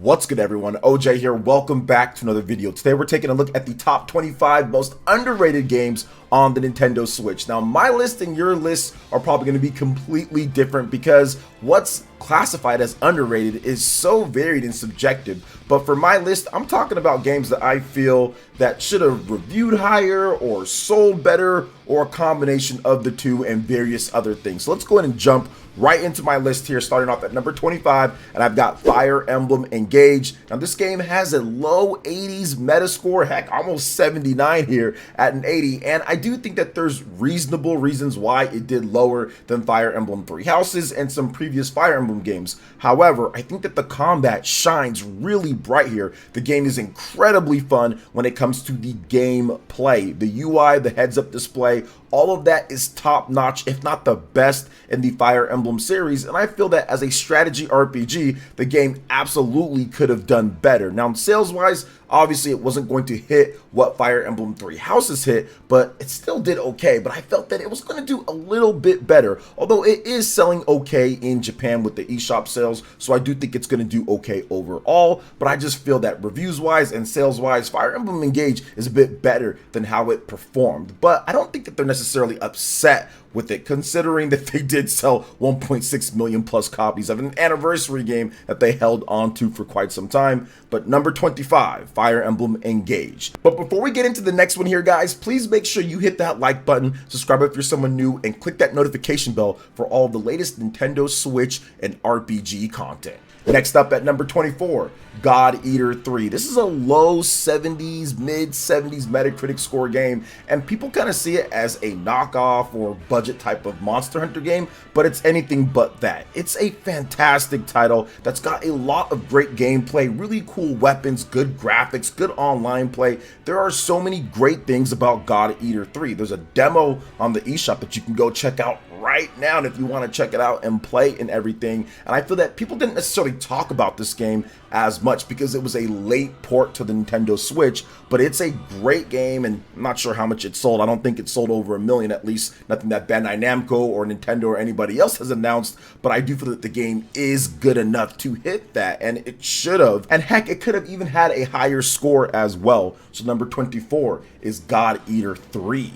What's good, everyone? OJ here. Welcome back to another video. Today we're taking a look at the top 25 most underrated games on the Nintendo Switch. Now, my list and your lists are probably going to be completely different because what's classified as underrated is so varied and subjective. But for my list, I'm talking about games that I feel that should have reviewed higher or sold better, or a combination of the two and various other things. So let's go ahead and jump right into my list here, starting off at number 25, and I've got Fire Emblem Engage. Now, this game has a low 80s Metascore, heck, almost 79 here at an 80, and I do think that there's reasonable reasons why it did lower than Fire Emblem Three Houses and some previous Fire Emblem games. However, I think that the combat shines really bright here. The game is incredibly fun when it comes to the gameplay. The UI, the heads-up display, all of that is top-notch, if not the best in the Fire Emblem series, and I feel that as a strategy RPG, the game absolutely could have done better. Now, sales-wise, obviously it wasn't going to hit what Fire Emblem Three Houses hit, but it still did okay, but I felt that it was going to do a little bit better, although it is selling okay in Japan with the eShop sales, so I do think it's going to do okay overall, but I just feel that reviews-wise and sales-wise, Fire Emblem Engage is a bit better than how it performed, but I don't think that they're necessarily upset with it, considering that they did sell 1.6 million plus copies of an anniversary game that they held on to for quite some time. But number 25, Fire Emblem Engage. But before we get into the next one here, guys, please make sure you hit that like button, subscribe if you're someone new, and click that notification bell for all the latest Nintendo Switch and RPG content. Next up at number 24, God Eater 3. This is a low 70s, mid 70s Metacritic score game, and people kind of see it as a knockoff or budget type of Monster Hunter game, but it's anything but that. It's a fantastic title that's got a lot of great gameplay, really cool weapons, good graphics, good online play. There are so many great things about God Eater 3. There's a demo on the eShop that you can go check out right now, and if you want to check it out and play and everything. And I feel that people didn't necessarily talk about this game as much because it was a late port to the Nintendo Switch, but it's a great game, and I'm not sure how much it sold. I don't think it sold over 1 million, at least nothing that Bandai Namco or Nintendo or anybody else has announced, but I do feel that the game is good enough to hit that, and it should have, and heck, it could have even had a higher score as well. So number 24 is God Eater 3.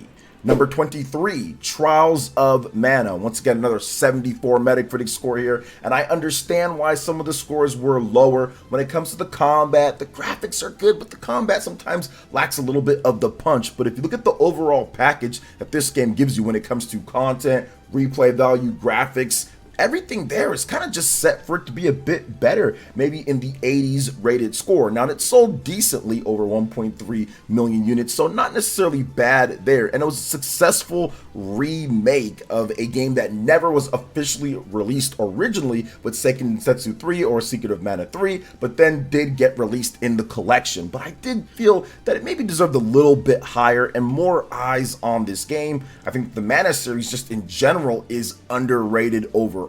Number 23, Trials of Mana. Once again, another 74 Metacritic score here, and I understand why some of the scores were lower. When it comes to the combat, the graphics are good, but the combat sometimes lacks a little bit of the punch. But if you look at the overall package that this game gives you when it comes to content, replay value, graphics, everything there is kind of just set for it to be a bit better, maybe in the 80s rated score. Now, it sold decently, over 1.3 million units, so not necessarily bad there. And it was a successful remake of a game that never was officially released originally with Seiken Densetsu 3 or Secret of Mana 3, but then did get released in the collection. But I did feel that it maybe deserved a little bit higher and more eyes on this game. I think the Mana series just in general is underrated overall,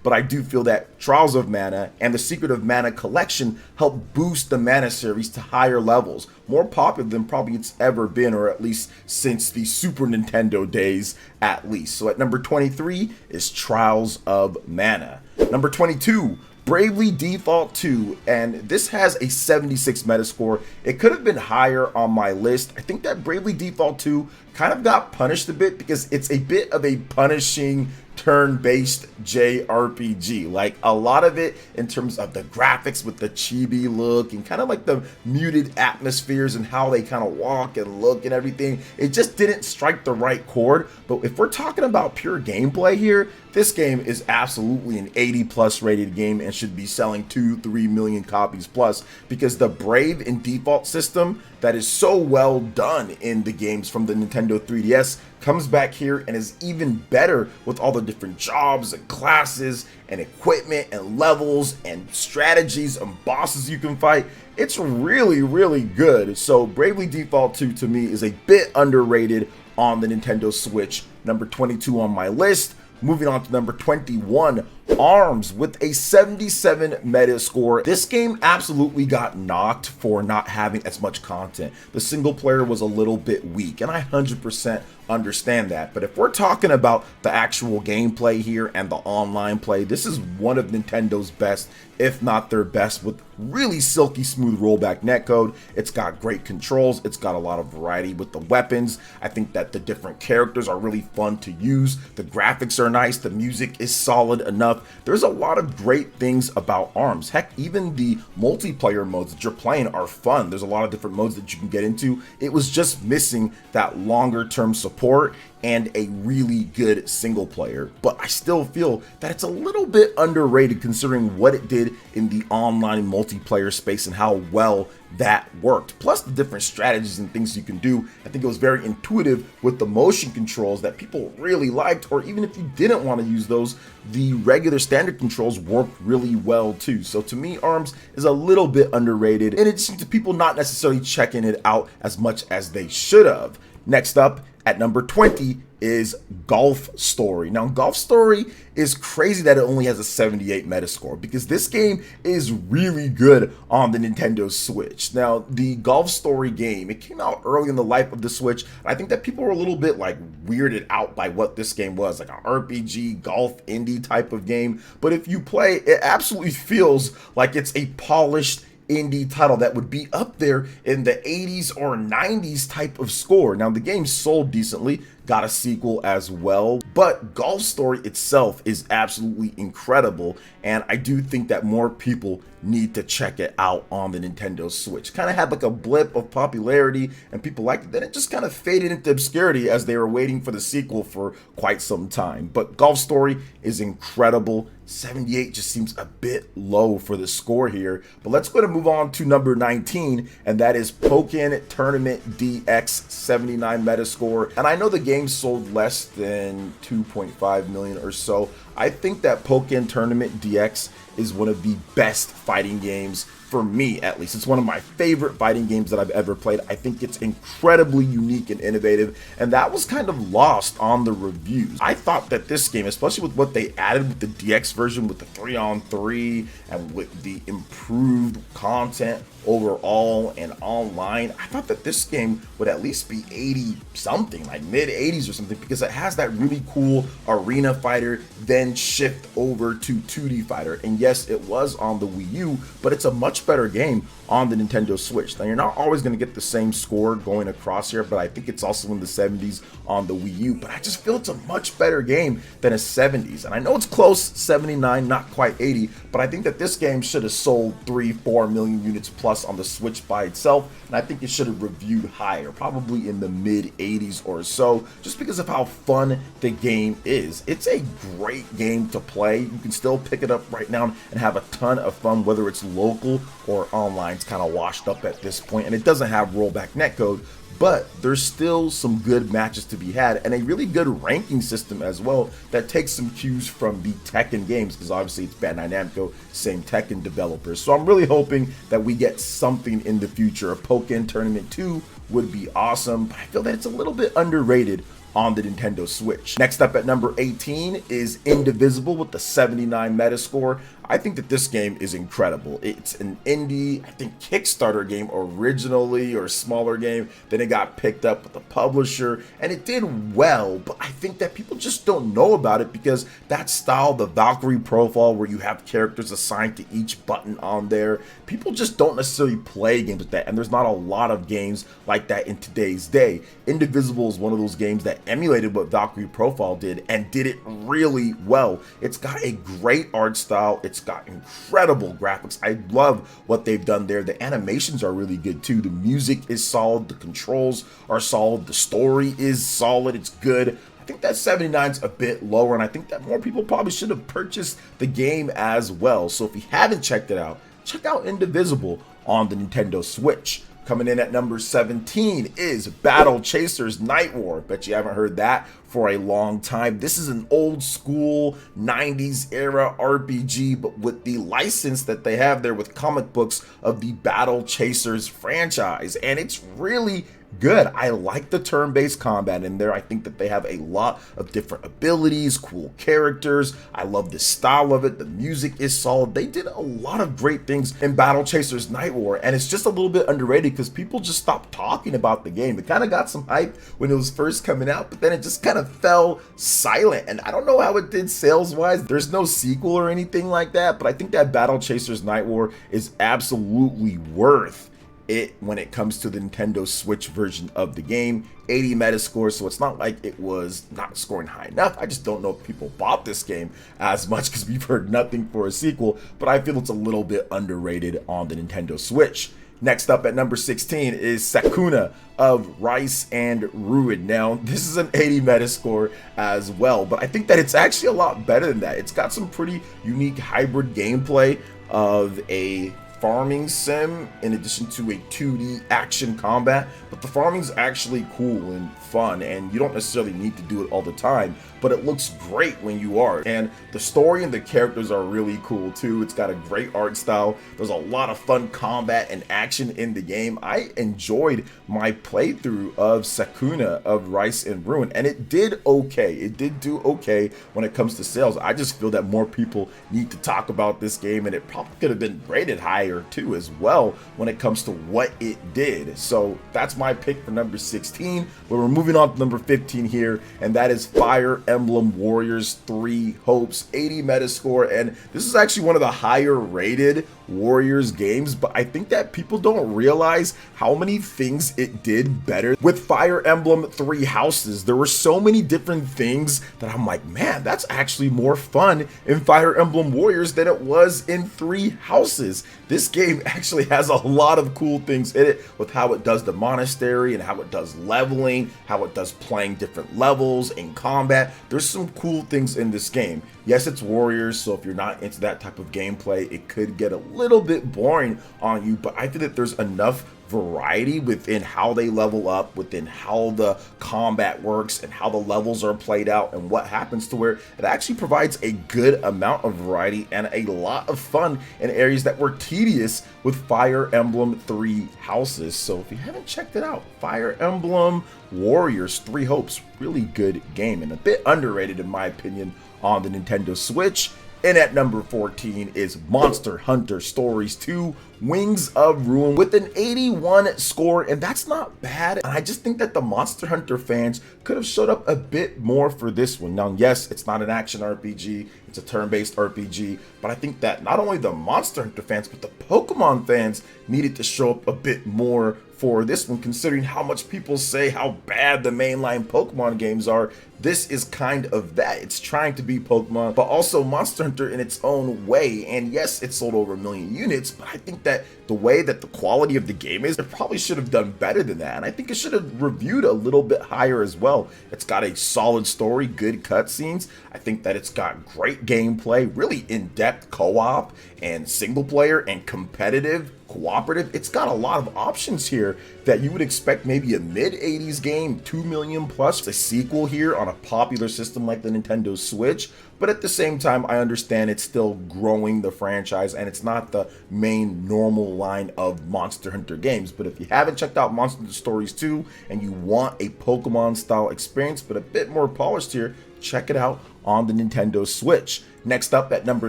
but I do feel that Trials of Mana and the Secret of Mana collection help boost the Mana series to higher levels, more popular than probably it's ever been, or at least since the Super Nintendo days at least. So at number 23 is Trials of Mana. Number 22, Bravely Default 2, and this has a 76 Metascore. It could have been higher on my list. I think that Bravely Default 2 kind of got punished a bit because it's a bit of a punishing turn-based JRPG. Like, a lot of it in terms of the graphics with the chibi look and kind of like the muted atmospheres and how they kind of walk and look and everything, it just didn't strike the right chord. But if we're talking about pure gameplay here, this game is absolutely an 80 plus rated game and should be selling 2-3 million copies plus, because the Brave and Default system that is so well done in the games from the Nintendo 3DS comes back here and is even better with all the different jobs and classes and equipment and levels and strategies and bosses you can fight. It's really, really good. So Bravely Default 2 to me is a bit underrated on the Nintendo Switch. Number 22 on my list. Moving on to number 21, ARMS with a 77 Metascore. This game absolutely got knocked for not having as much content. The single player was a little bit weak, and I 100% understand that. But if we're talking about the actual gameplay here and the online play, this is one of Nintendo's best, if not their best, with really silky smooth rollback netcode. It's got great controls, it's got a lot of variety with the weapons. I think that the different characters are really fun to use, the graphics are nice, the music is solid enough. There's a lot of great things about ARMS. Heck, even the multiplayer modes that you're playing are fun. There's a lot of different modes that you can get into. It was just missing that longer term support and a really good single player, but I still feel that it's a little bit underrated considering what it did in the online multiplayer space and how well that worked. Plus the different strategies and things you can do. I think it was very intuitive with the motion controls that people really liked, or even if you didn't want to use those, the regular standard controls worked really well too. So to me, ARMS is a little bit underrated, and it seems to people not necessarily checking it out as much as they should have. Next up, at number 20 is Golf Story. Now, Golf Story is crazy that it only has a 78 Metascore because this game is really good on the Nintendo Switch. Now, the Golf Story game, it came out early in the life of the Switch. I think that people were a little bit like weirded out by what this game was, like an RPG, golf, indie type of game. But if you play, it absolutely feels like it's a polished indie title that would be up there in the 80s or 90s type of score. Now the game sold decently, got a sequel as well, but Golf Story itself is absolutely incredible, and I do think that more people need to check it out on the Nintendo Switch. Kind of had like a blip of popularity and people liked it, then it just kind of faded into obscurity as they were waiting for the sequel for quite some time. But Golf Story is incredible. 78 just seems a bit low for the score here, but let's go to move on to number 19, and that is Pokken Tournament DX, 79 Metascore. And I know the game sold less than 2.5 million or so. I think that Pokken Tournament DX is one of the best fighting games, for me at least. It's one of my favorite fighting games that I've ever played. I think it's incredibly unique and innovative, and that was kind of lost on the reviews. I thought that this game, especially with what they added with the DX version, with the 3-on-3 and with the improved content overall and online, I thought that this game would at least be 80 something, like mid 80s or something, because it has that really cool arena fighter, then shift over to 2D fighter. And yes, it was on the Wii U, but it's a much better game on the Nintendo Switch. Now, you're not always going to get the same score going across here, but I think it's also in the 70s on the Wii U, but I just feel it's a much better game than a 70s. And I know it's close, 79, not quite 80, but I think that this game should have sold 3-4 million units plus on the Switch by itself, and I think it should have reviewed higher, probably in the mid 80s or so, just because of how fun the game is. It's a great game to play. You can still pick it up right now and have a ton of fun, whether it's local or online. It's kind of washed up at this point, and it doesn't have rollback netcode, but there's still some good matches to be had and a really good ranking system as well that takes some cues from the Tekken games, because obviously it's Bandai Namco, same Tekken developers. So I'm really hoping that we get something in the future. A Pokken Tournament 2 would be awesome, but I feel that it's a little bit underrated on the Nintendo Switch. Next up at number 18 is Indivisible with the 79 Metascore. I think that this game is incredible. It's an indie, I think, Kickstarter game originally, or a smaller game. Then it got picked up with the publisher, and it did well, but I think that people just don't know about it because that style, the Valkyrie profile, where you have characters assigned to each button on there, people just don't necessarily play games like that, and there's not a lot of games like that in today's day. Indivisible is one of those games that emulated what Valkyrie profile did and did it really well. It's got a great art style. It's got incredible graphics. I love what they've done there. The animations are really good too. The music is solid. The controls are solid. The story is solid. It's good. I think that 79 is a bit lower, and I think that more people probably should have purchased the game as well. So if you haven't checked it out, check out Indivisible on the Nintendo Switch. Coming in at number 17 is Battle Chasers Nightwar. Bet you haven't heard that for a long time. This is an old school 90s era RPG, but with the license that they have there with comic books of the Battle Chasers franchise, and it's really good. I like the turn-based combat in there. I think that they have a lot of different abilities, cool characters. I love the style of it. The music is solid. They did a lot of great things in Battle Chasers Nightwar, and it's just a little bit underrated because people just stopped talking about the game. It kind of got some hype when it was first coming out, but then it just kind of fell silent, and I don't know how it did sales-wise. There's no sequel or anything like that, but I think that Battle Chasers Nightwar is absolutely worth it when it comes to the Nintendo Switch version of the game. 80 Metascore, so it's not like it was not scoring high enough. I just don't know if people bought this game as much because we've heard nothing for a sequel, but I feel it's a little bit underrated on the Nintendo Switch. Next up at number 16 is Sakuna of Rice and Ruin. Now, this is an 80 Metascore as well, but I think that it's actually a lot better than that. It's got some pretty unique hybrid gameplay of a farming sim in addition to a 2D action combat, but the farming's actually cool and fun, and you don't necessarily need to do it all the time, but it looks great when you are. And the story and the characters are really cool too. It's got a great art style. There's a lot of fun combat and action in the game. I enjoyed my playthrough of Sakuna of Rice and Ruin, and it did okay. It did do okay when it comes to sales. I just feel that more people need to talk about this game, and it probably could have been rated higher too as well when it comes to what it did. So that's my pick for number 16. But we're moving on to number 15 here, and that is Fire Emblem Warriors 3 Hopes, 80 Metascore, and this is actually one of the higher rated Warriors games, but I think that people don't realize how many things it did better. With Fire Emblem 3 Houses, there were so many different things that I'm like, man, that's actually more fun in Fire Emblem Warriors than it was in 3 Houses. This game actually has a lot of cool things in it with how it does the monastery and how it does leveling, how it does playing different levels in combat. There's some cool things in this game. Yes, it's Warriors, so if you're not into that type of gameplay, it could get a little bit boring on you, but I think that there's enough variety within how they level up, within how the combat works and how the levels are played out and what happens, to where it actually provides a good amount of variety and a lot of fun in areas that were tedious with Fire Emblem 3 Houses. So if you haven't checked it out, Fire Emblem Warriors 3 Hopes, really good game and a bit underrated in my opinion on the Nintendo Switch. And at number 14 is Monster Hunter Stories 2 Wings of Ruin with an 81 score, and that's not bad. And I just think that the Monster Hunter fans could have showed up a bit more for this one. Now, yes, it's not an action RPG, it's a turn-based RPG, but I think that not only the Monster Hunter fans, but the Pokemon fans needed to show up a bit more for this one, considering how much people say how bad the mainline Pokemon games are. This is kind of that. It's trying to be Pokemon, but also Monster Hunter in its own way. And yes, it sold over 1 million units, but I think that the way that the quality of the game is, it probably should have done better than that. And I think it should have reviewed a little bit higher as well. It's got a solid story, good cutscenes. I think that it's got great gameplay, really in-depth co-op and single player and competitive cooperative. It's got a lot of options here that you would expect maybe a mid-80s game, 2 million plus, a sequel here on a popular system like the Nintendo Switch. But at the same time, I understand it's still growing the franchise and it's not the main normal line of Monster Hunter games. But if you haven't checked out Monster Hunter Stories 2 and you want a Pokemon style experience but a bit more polished here, check it out on the Nintendo Switch. Next up at number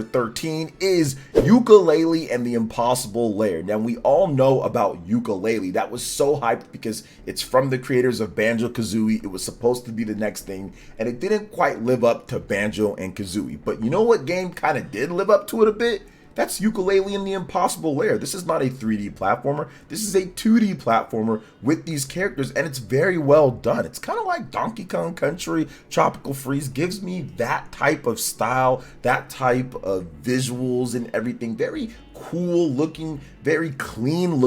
13 is Yooka-Laylee and the Impossible Lair. Now, we all know about Yooka-Laylee. That was so hyped because it's from the creators of Banjo-Kazooie. It was supposed to be the next thing, and it didn't quite live up to Banjo and Kazooie. But you know what game kind of did live up to it a bit? That's Yooka-Laylee and the Impossible Lair. This is not a 3D platformer. This is a 2D platformer with these characters, and it's very well done. It's kind of like Donkey Kong Country, Tropical Freeze. Gives me that type of style, that type of visuals and everything. Very cool looking, very clean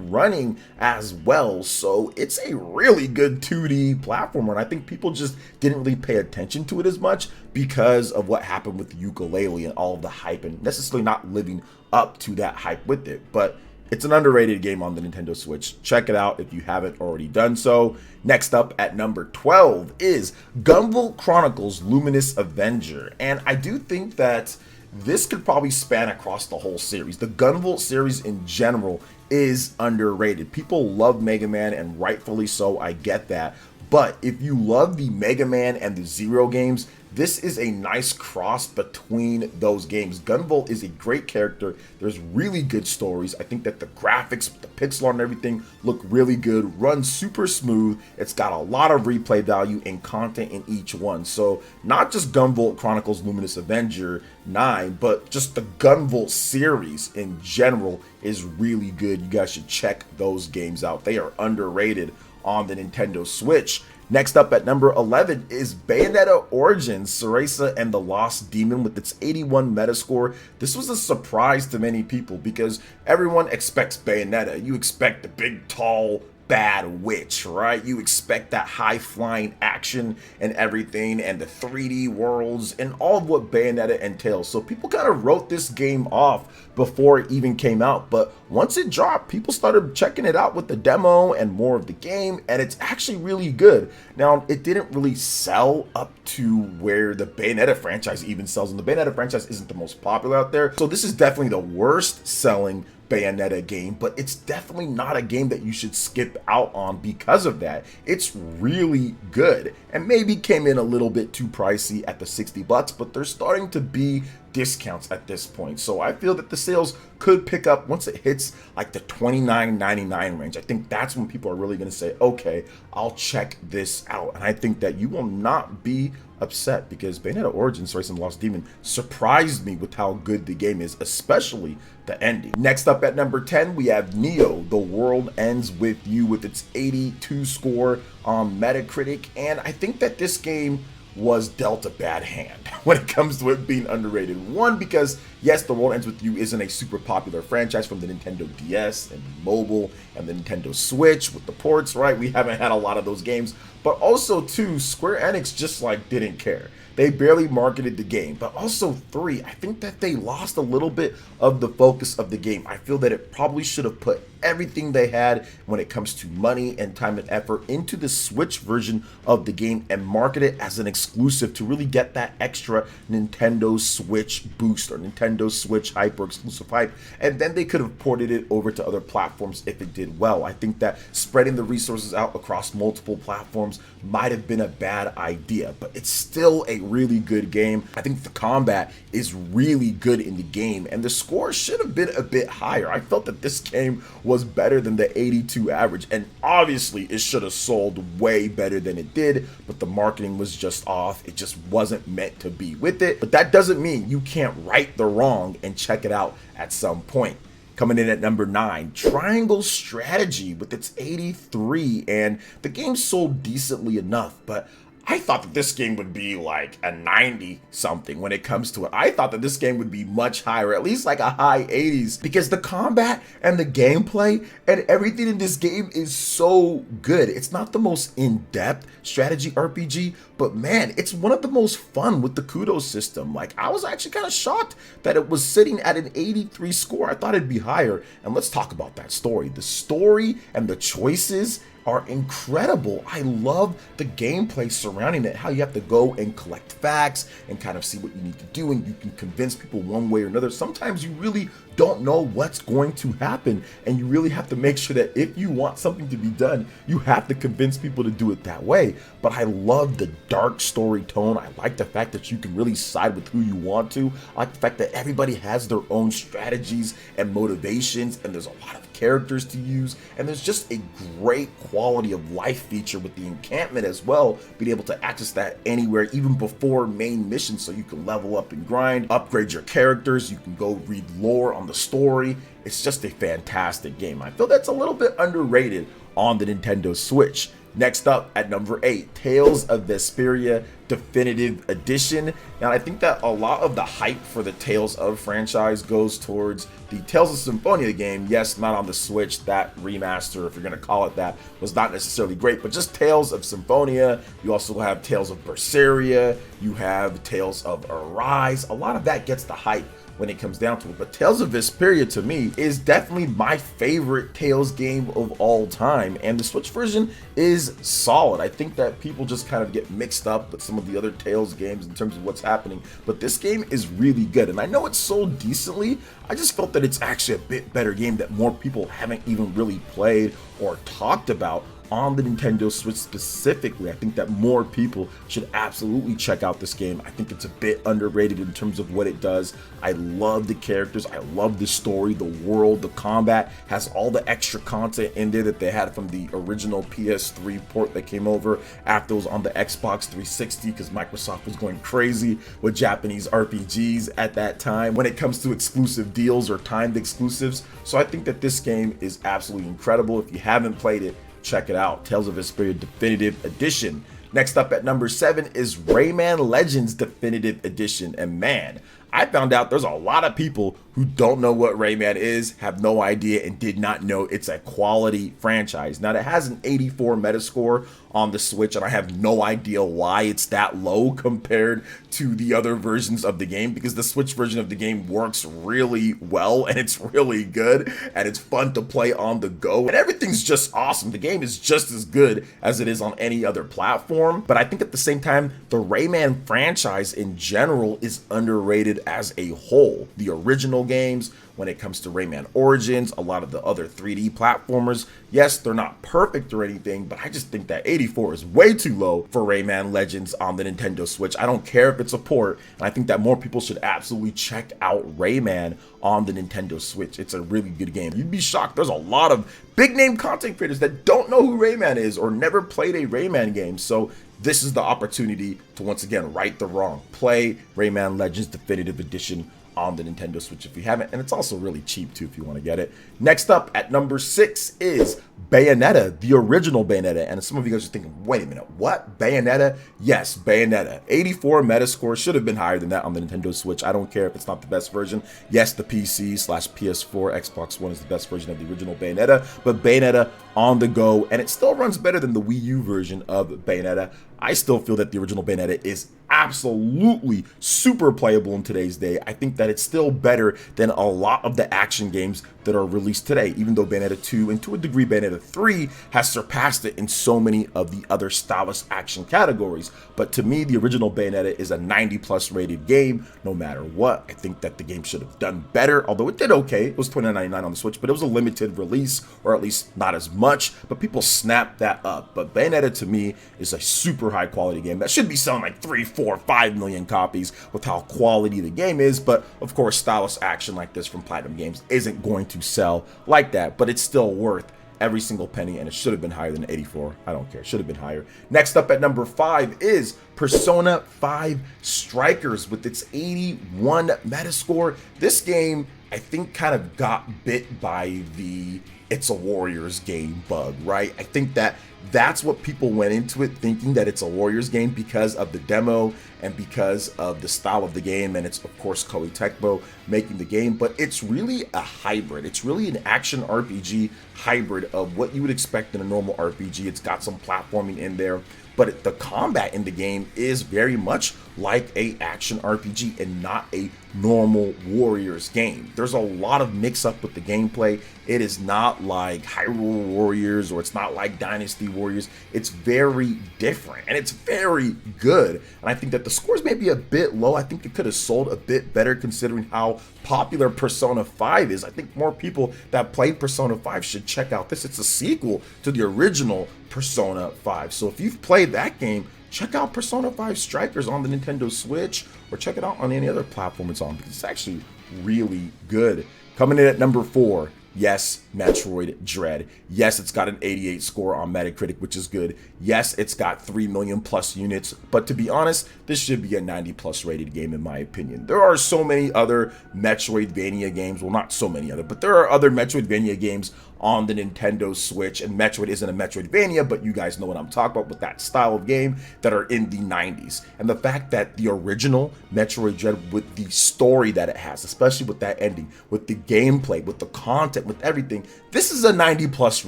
running as well. So it's a really good 2D platformer, and I think people just didn't really pay attention to it as much because of what happened with Yooka-Laylee and all of the hype and necessarily not living up to that hype with it. But It's an underrated game on the Nintendo Switch. Check it out if you haven't already done so. Next up at number 12 is Gunvolt Chronicles Luminous Avenger. And I do think that this could probably span across the whole series. The Gunvolt series in general is underrated. People love Mega Man, and rightfully so, I get that. But if you love the Mega Man and the Zero games, this is a nice cross between those games. Gunvolt is a great character. There's really good stories. I think that the graphics, the pixel art and everything look really good, runs super smooth. It's got a lot of replay value and content in each one. So not just Gunvolt Chronicles Luminous Avenger 9, but just the Gunvolt series in general is really good. You guys should check those games out. They are underrated on the Nintendo Switch. Next up at number 11 is Bayonetta Origins, Cereza and the Lost Demon with its 81 Metascore. This was a surprise to many people because everyone expects Bayonetta. You expect the big, tall, bad witch, right? You expect that high-flying action and everything and the 3D worlds and all of what Bayonetta entails. So people kind of wrote this game off before it even came out, but once it dropped, people started checking it out with the demo and more of the game, and it's actually really good. Now, it didn't really sell up to where the Bayonetta franchise even sells, and the Bayonetta franchise isn't the most popular out there, so this is definitely the worst selling Bayonetta game, but it's definitely not a game that you should skip out on because of that. It's really good, and maybe came in a little bit too pricey at the $60, but they're starting to be discounts at this point. So I feel that the sales could pick up once it hits like the $29.99 range. I think that's when people are really going to say, okay, I'll check this out. And I think that you will not be upset because Bayonetta Origins Cereza and the Lost Demon surprised me with how good the game is, especially the ending. Next up at number 10, we have Nioh, The World Ends With You with its 82 score on Metacritic. And I think that this game was dealt a bad hand when it comes to it being underrated. One, because yes, The World Ends With You isn't a super popular franchise from the Nintendo DS and mobile and the Nintendo Switch with the ports, right? We haven't had a lot of those games. But also two, Square Enix just like didn't care. They barely marketed the game. But also three, I think that they lost a little bit of the focus of the game. I feel that it probably should have put everything they had when it comes to money and time and effort into the Switch version of the game and market it as an exclusive to really get that extra Nintendo Switch boost or Nintendo Switch hype or exclusive hype. And then they could have ported it over to other platforms if it did well. I think that spreading the resources out across multiple platforms might have been a bad idea, but it's still a really good game. I think the combat is really good in the game, and the score should have been a bit higher. I felt that this game was better than the 82 average, and obviously it should have sold way better than it did, but the marketing was just off. It just wasn't meant to be with it, but that doesn't mean you can't right the wrong and check it out at some point. Coming in at number 9, Triangle Strategy with its 83, and the game sold decently enough, but I thought that this game would be like a 90 something when it comes to it. I thought that this game would be much higher, at least like a high 80s, because the combat and the gameplay and everything in this game is so good. It's not the most in-depth strategy RPG, but man, it's one of the most fun with the kudos system. Like, I was actually kind of shocked that it was sitting at an 83 score. I thought it'd be higher, and let's talk about that story. The story and the choices are incredible. I love the gameplay surrounding it, how you have to go and collect facts and kind of see what you need to do, and you can convince people one way or another. Sometimes you really don't know what's going to happen, and you really have to make sure that if you want something to be done, you have to convince people to do it that way. But I love the dark story tone. I like the fact that you can really side with who you want to. I like the fact that everybody has their own strategies and motivations, and there's a lot of characters to use, and there's just a great quality of life feature with the encampment as well, being able to access that anywhere, even before main missions, so you can level up and grind, upgrade your characters, you can go read lore on the story. It's just a fantastic game. I feel that's a little bit underrated on the Nintendo Switch. Next up at number 8, Tales of Vesperia Definitive Edition. Now, I think that a lot of the hype for the Tales of franchise goes towards the Tales of Symphonia game. Yes, not on the Switch. That remaster, if you're going to call it that, was not necessarily great, but just Tales of Symphonia. You also have Tales of Berseria. You have Tales of Arise. A lot of that gets the hype, when it comes down to it. But Tales of Vesperia to me is definitely my favorite Tales game of all time, and the Switch version is solid. I think that people just kind of get mixed up with some of the other Tales games in terms of what's happening, but this game is really good, and I know it's sold decently. I just felt that it's actually a bit better game that more people haven't even really played or talked about on the Nintendo Switch specifically. I think that more people should absolutely check out this game. I think it's a bit underrated in terms of what it does. I love the characters, I love the story, the world, the combat has all the extra content in there that they had from the original PS3 port that came over after it was on the Xbox 360, because Microsoft was going crazy with Japanese RPGs at that time when it comes to exclusive deals or timed exclusives. So I think that this game is absolutely incredible. If you haven't played it, check it out. Tales of Vesperia Definitive Edition. Next up at number 7 is Rayman Legends Definitive Edition. And man, I found out there's a lot of people who don't know what Rayman is, have no idea, and did not know it's a quality franchise. Now, it has an 84 Metascore on the Switch, and I have no idea why it's that low compared to the other versions of the game, because the Switch version of the game works really well, and it's really good, and it's fun to play on the go, and everything's just awesome. The game is just as good as it is on any other platform, but I think at the same time, the Rayman franchise in general is underrated as a whole. The original games, when it comes to Rayman Origins, a lot of the other 3D platformers, yes, they're not perfect or anything, but I just think that 84 is way too low for Rayman Legends on the Nintendo Switch. I don't care if it's a port, and I think that more people should absolutely check out Rayman on the Nintendo Switch. It's a really good game. You'd be shocked. There's a lot of big name content creators that don't know who Rayman is or never played a Rayman game, so this is the opportunity to once again right the wrong. Play Rayman Legends Definitive Edition on the Nintendo Switch if you haven't, and it's also really cheap too if you want to get it. Next up at number 6 is Bayonetta, the original Bayonetta. And some of you guys are thinking, wait a minute, what? Bayonetta? Yes, Bayonetta. 84 Metascore, should have been higher than that on the Nintendo Switch. I don't care if it's not the best version. Yes, the PC/PS4, Xbox One is the best version of the original Bayonetta, but Bayonetta on the go, and it still runs better than the Wii U version of Bayonetta. I still feel that the original Bayonetta is absolutely super playable in today's day. I think that it's still better than a lot of the action games that are released today, even though Bayonetta 2 and to a degree Bayonetta 3 has surpassed it in so many of the other stylish action categories. But to me, the original Bayonetta is a 90+ rated game no matter what. I think that the game should have done better, although it did okay. It was $29.99 on the Switch, but it was a limited release, or at least not as much, but people snapped that up. But Bayonetta to me is a super high quality game that should be selling like 3, 4, 5 million copies with how quality the game is. But of course, stylish action like this from PlatinumGames isn't going to sell like that, but it's still worth every single penny, and it should have been higher than 84. I don't care, should have been higher. Next up at number 5 is Persona 5 Strikers with its 81 Metascore. This game, I think, kind of got bit by the it's a Warriors game bug, right? I think that that's what people went into it thinking, that it's a Warriors game because of the demo and because of the style of the game, and it's of course Koei Tecmo making the game, but it's really a hybrid. It's really an action RPG hybrid of what you would expect in a normal RPG. It's got some platforming in there, but the combat in the game is very much like a action RPG and not a normal Warriors game. There's a lot of mix up with the gameplay. It is not like Hyrule Warriors, or it's not like Dynasty Warriors. It's very different, and it's very good. And I think that the scores may be a bit low. I think it could have sold a bit better considering how popular Persona 5 is. I think more people that played Persona 5 should check out this. It's a sequel to the original Persona 5. So if you've played that game, check out Persona 5 Strikers on the Nintendo Switch, or check it out on any other platform it's on, because it's actually really good. Coming in at number 4, yes, Metroid Dread. Yes, it's got an 88 score on Metacritic, which is good. Yes, it's got 3 million plus units, but to be honest, this should be a 90+ rated game in my opinion. There are so many other Metroidvania games, well, not so many other, but there are other Metroidvania games on the Nintendo Switch, and Metroid isn't a Metroidvania, but you guys know what I'm talking about with that style of game, that are in the 90s. And the fact that the original Metroid Dread, with the story that it has, especially with that ending, with the gameplay, with the content, with everything, this is a 90+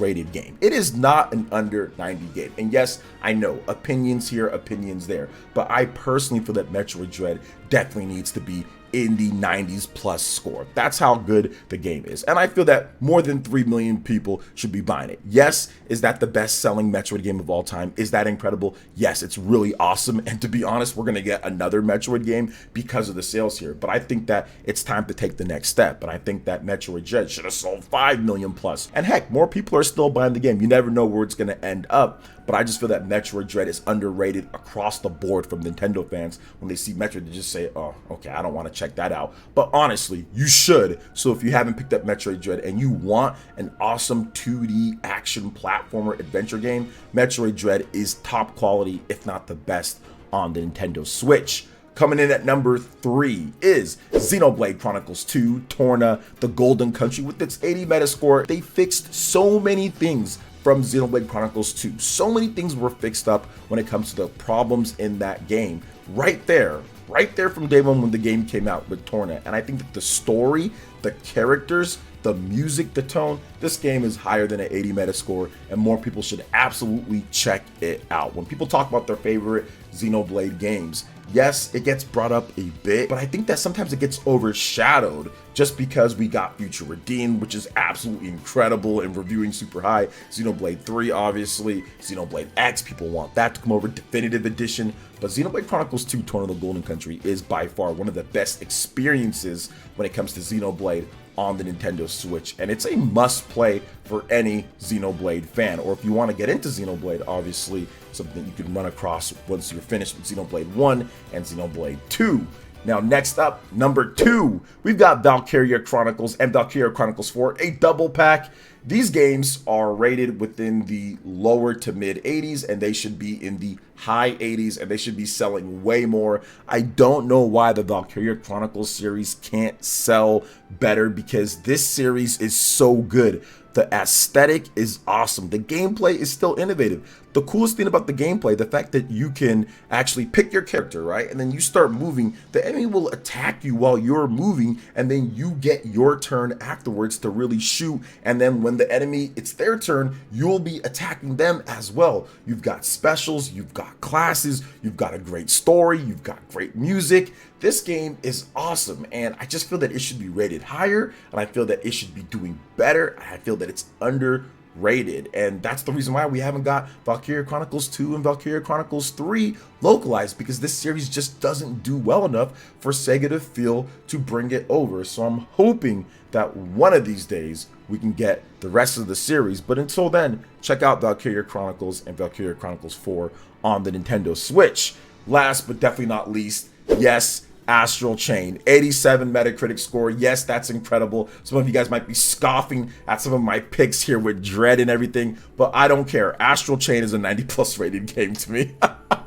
rated game. It is not an under 90 game. And yes, I know, opinions here, opinions there, but I personally feel that Metroid Dread definitely needs to be in the 90s plus score. That's how good the game is. And I feel that more than 3 million people should be buying it. Yes, is that the best selling Metroid game of all time? Is that incredible? Yes, it's really awesome. And to be honest, we're going to get another Metroid game because of the sales here. But I think that it's time to take the next step. But I think that Metroid Dread should have sold 5 million plus. And heck, more people are still buying the game. You never know where it's going to end up. But I just feel that Metroid Dread is underrated across the board from Nintendo fans. When they see Metroid, they just say, oh, okay, I don't want to check that out. But honestly, you should. So if you haven't picked up Metroid Dread and you want an awesome 2D action platformer adventure game, Metroid Dread is top quality, if not the best, on the Nintendo Switch. Coming in at number 3 is Xenoblade Chronicles 2 Torna, the Golden Country. With its 80 Metascore, they fixed so many things from Xenoblade Chronicles 2. So many things were fixed up when it comes to the problems in that game. Right there from day one when the game came out with Torna. And I think that the story, the characters, the music, the tone, this game is higher than an 80 Metascore, and more people should absolutely check it out. When people talk about their favorite Xenoblade games, yes, it gets brought up a bit, but I think that sometimes it gets overshadowed just because we got Future Redeemed, which is absolutely incredible and reviewing super high. Xenoblade 3, obviously. Xenoblade X, people want that to come over, Definitive Edition. But Xenoblade Chronicles 2 Torna, the Golden Country is by far one of the best experiences when it comes to Xenoblade on the Nintendo Switch, and it's a must play for any Xenoblade fan. Or if you want to get into Xenoblade, obviously something you can run across once you're finished with Xenoblade 1 and Xenoblade 2. Now, next up, number 2, we've got Valkyria Chronicles and Valkyria Chronicles 4, a double pack. These games are rated within the lower to mid 80s, and they should be in the high 80s, and they should be selling way more. I don't know why the Valkyria Chronicles series can't sell better, because this series is so good. The aesthetic is awesome. The gameplay is still innovative. The coolest thing about the gameplay, the fact that you can actually pick your character, right? And then you start moving, the enemy will attack you while you're moving, and then you get your turn afterwards to really shoot. And then when the enemy, it's their turn, you'll be attacking them as well. You've got specials, you've got classes, you've got a great story, you've got great music. This game is awesome, and I just feel that it should be rated higher, and I feel that it should be doing better. I feel that it's underrated, and that's the reason why we haven't got Valkyria Chronicles 2 and Valkyria Chronicles 3 localized, because this series just doesn't do well enough for Sega to feel to bring it over. So I'm hoping that one of these days we can get the rest of the series, but until then, check out Valkyria Chronicles and Valkyria Chronicles 4 on the Nintendo Switch. Last but definitely not least, yes, Astral Chain, 87 Metacritic score. Yes, that's incredible. Some of you guys might be scoffing at some of my picks here with Dread and everything, but I don't care. Astral Chain is a 90 plus rated game to me.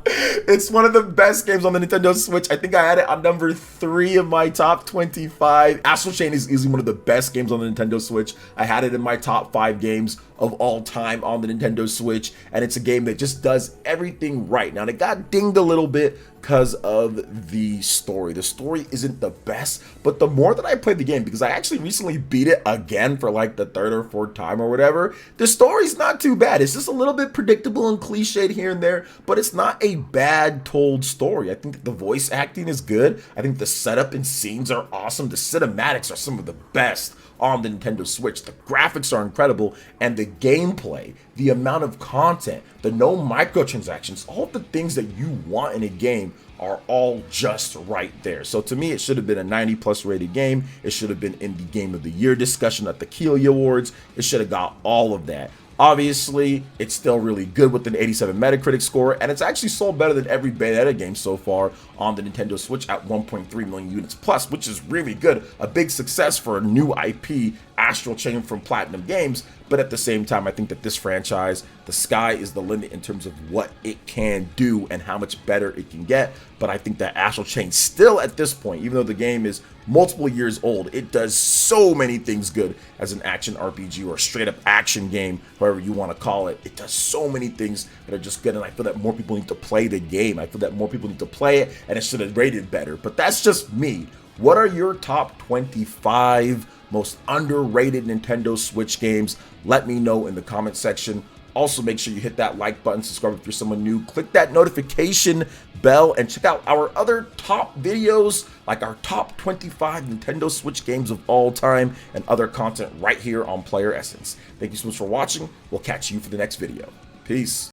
It's one of the best games on the Nintendo Switch. I think I had it on number 3 of my top 25. Astral Chain is easily one of the best games on the Nintendo Switch. I had it in my top 5 games of all time on the Nintendo Switch, and it's a game that just does everything right. Now, it got dinged a little bit because of the story. The story isn't the best, but the more that I played the game, because I actually recently beat it again for like the 3rd or 4th time or whatever, the story's not too bad. It's just a little bit predictable and cliched here and there, but it's not a bad told story. I think that the voice acting is good. I think the setup and scenes are awesome. The cinematics are some of the best on the Nintendo Switch. The graphics are incredible, and the gameplay, the amount of content, the no microtransactions, all the things that you want in a game are all just right there. So to me, it should have been a 90 plus rated game. It should have been in the Game of the Year discussion at the Keeley Awards. It should have got all of that. Obviously, it's still really good with an 87 Metacritic score, and it's actually sold better than every Bayonetta game so far on the Nintendo Switch at 1.3 million units plus, which is really good. A big success for a new IP, Astral Chain from PlatinumGames, but at the same time, I think that this franchise, the sky is the limit in terms of what it can do and how much better it can get. But I think that Astral Chain still at this point, even though the game is multiple years old, it does so many things good as an action RPG or a straight up action game, however you want to call it. It does so many things that are just good, and I feel that more people need to play the game. I feel that more people need to play it, and it should have rated better. But that's just me. What are your top 25 most underrated Nintendo Switch games? Let me know in the comment section. Also, make sure you hit that like button, subscribe if you're someone new, click that notification bell, and check out our other top videos, like our top 25 Nintendo Switch games of all time, and other content right here on Player Essence. Thank you so much for watching. We'll catch you for the next video. Peace.